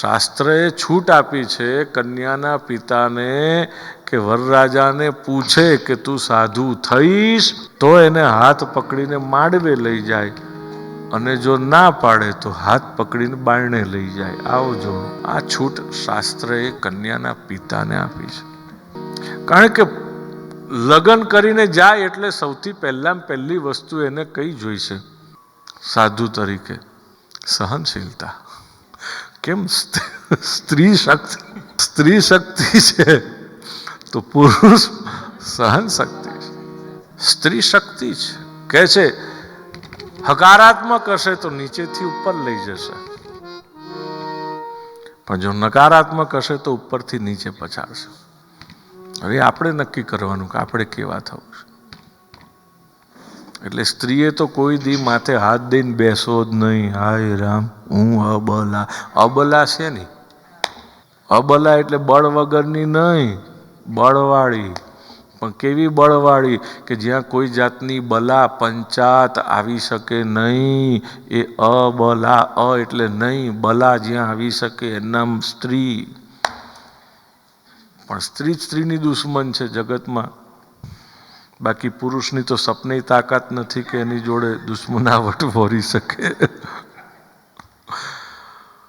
શાસ્ત્રએ છૂટ આપી છે કન્યાના પિતાને કે વરરાજાને પૂછે કે તું સાધુ થઈશ તો એને હાથ પકડીને માંડવે લઈ જાય, અને જો ના પાડે તો હાથ પકડીને બારણે લઈ જાય. આવજો. આ છૂટ શાસ્ત્રએ કન્યાના પિતાને આપી છે. કારણ કે લગ્ન કરીને જાય એટલે સૌથી પહેલી વસ્તુ એને કઈ જોઈશે સાધુ તરીકે? સહનશીલતા. કેમ? સ્ત્રી શક્તિ છે તો પુરુષ સહન શક્તિ છે. સ્ત્રી શક્તિ છે. કે છે હકારાત્મક હશે તો નીચેથી ઉપર લઈ જશે, પણ જો નકારાત્મક હશે તો ઉપરથી નીચે પછાડશે. હવે આપણે નક્કી કરવાનું કે આપણે કેવા થવું છે. એટલે સ્ત્રીએ તો કોઈ દી માથે હાથ દઈને બેસો જ નહીં. હાય રામ, હું અબલા. અબલા છે ને, અબલા એટલે બળ વગરની નહીં, બળવાળી. પણ કેવી બળવાળી? કે જ્યાં કોઈ જાતની બલા પંચાત આવી શકે નહીં. એ અબલા. અ એટલે નહીં, બલા જ્યાં આવી શકે એનું નામ સ્ત્રી. પણ સ્ત્રી જ સ્ત્રીની દુશ્મન છે જગતમાં. બાકી પુરુષની તો સપનેય તાકાત નથી કે એની જોડે દુશ્મનાવટ ભરી શકે.